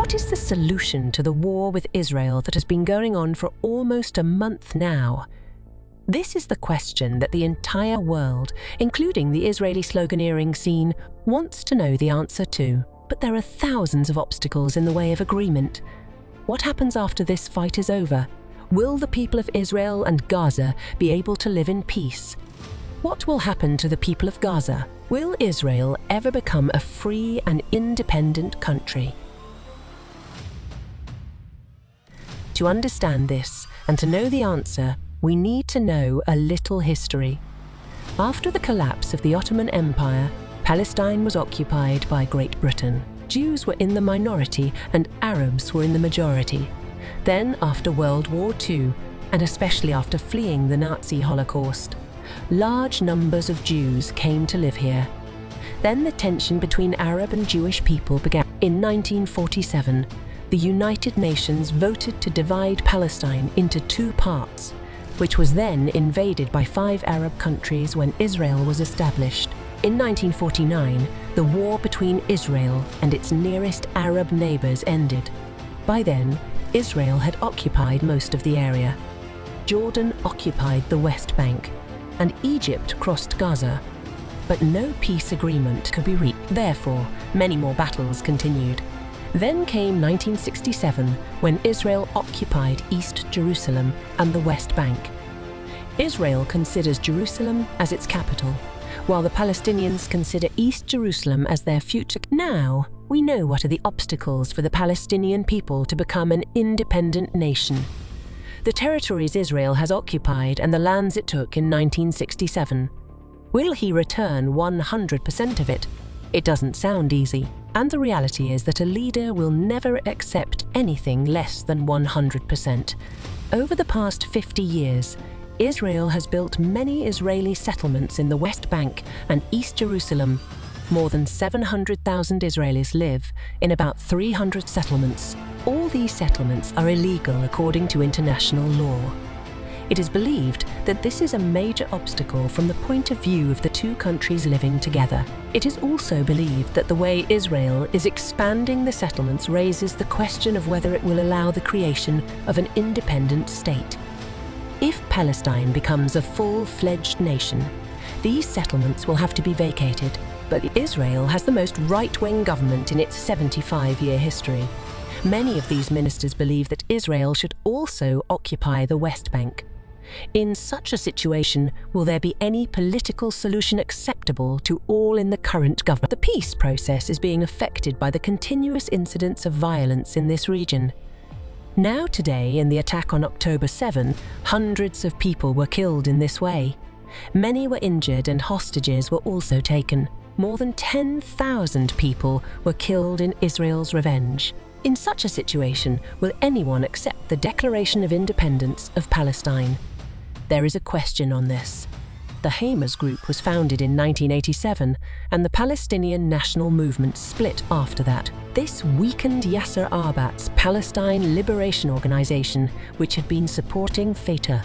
What is the solution to the war with Israel that has been going on for almost a month now? This is the question that the entire world, including the Israeli sloganeering scene, wants to know the answer to. But there are thousands of obstacles in the way of agreement. What happens after this fight is over? Will the people of Israel and Gaza be able to live in peace? What will happen to the people of Gaza? Will Israel ever become a free and independent country? To understand this and to know the answer, we need to know a little history. After the collapse of the Ottoman Empire, Palestine was occupied by Great Britain. Jews were in the minority and Arabs were in the majority. Then, after World War II, and especially after fleeing the Nazi Holocaust, large numbers of Jews came to live here. Then the tension between Arab and Jewish people began. In 1947, the United Nations voted to divide Palestine into two parts, which was then invaded by 5 Arab countries when Israel was established. In 1949, the war between Israel and its nearest Arab neighbors ended. By then, Israel had occupied most of the area. Jordan occupied the West Bank, and Egypt crossed Gaza. But no peace agreement could be reached. Therefore, many more battles continued. Then came 1967, when Israel occupied East Jerusalem and the West Bank. Israel considers Jerusalem as its capital, while the Palestinians consider East Jerusalem as their future. Now, we know what are the obstacles for the Palestinian people to become an independent nation. The territories Israel has occupied and the lands it took in 1967. Will he return 100% of it? It doesn't sound easy. And the reality is that a leader will never accept anything less than 100%. Over the past 50 years, Israel has built many Israeli settlements in the West Bank and East Jerusalem. More than 700,000 Israelis live in about 300 settlements. All these settlements are illegal according to international law. It is believed that this is a major obstacle from the point of view of the two countries living together. It is also believed that the way Israel is expanding the settlements raises the question of whether it will allow the creation of an independent state. If Palestine becomes a full-fledged nation, these settlements will have to be vacated. But Israel has the most right-wing government in its 75-year history. Many of these ministers believe that Israel should also occupy the West Bank. In such a situation, will there be any political solution acceptable to all in the current government? The peace process is being affected by the continuous incidents of violence in this region. Now today, in the attack on October 7, hundreds of people were killed in this way. Many were injured and hostages were also taken. More than 10,000 people were killed in Israel's revenge. In such a situation, will anyone accept the Declaration of Independence of Palestine? There is a question on this. The Hamas group was founded in 1987, and the Palestinian National Movement split after that. This weakened Yasser Arbat's Palestine Liberation Organization, which had been supporting Fatah.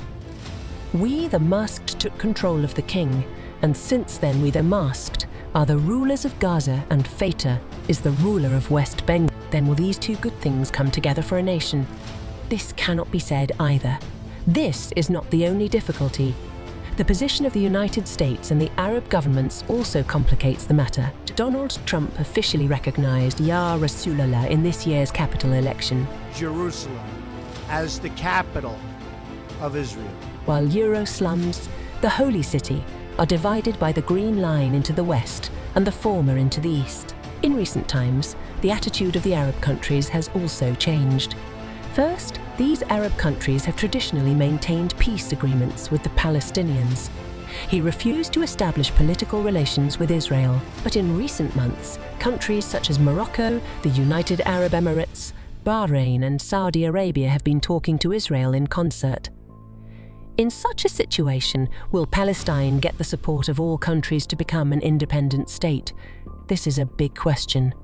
We, the masked, took control of the king, and since then we, the masked, are the rulers of Gaza, and Fatah is the ruler of West Bengal. Then will these two good things come together for a nation? This cannot be said either. This is not the only difficulty. The position of the United States and the Arab governments also complicates the matter. Donald Trump officially recognized Ya Rasulullah in this year's capital election. Jerusalem as the capital of Israel. While Euro slums, the holy city, are divided by the Green Line into the west and the former into the east. In recent times, the attitude of the Arab countries has also changed. First, these Arab countries have traditionally maintained peace agreements with the Palestinians. He refused to establish political relations with Israel, but in recent months, countries such as Morocco, the United Arab Emirates, Bahrain and Saudi Arabia have been talking to Israel in concert. In such a situation, will Palestine get the support of all countries to become an independent state? This is a big question.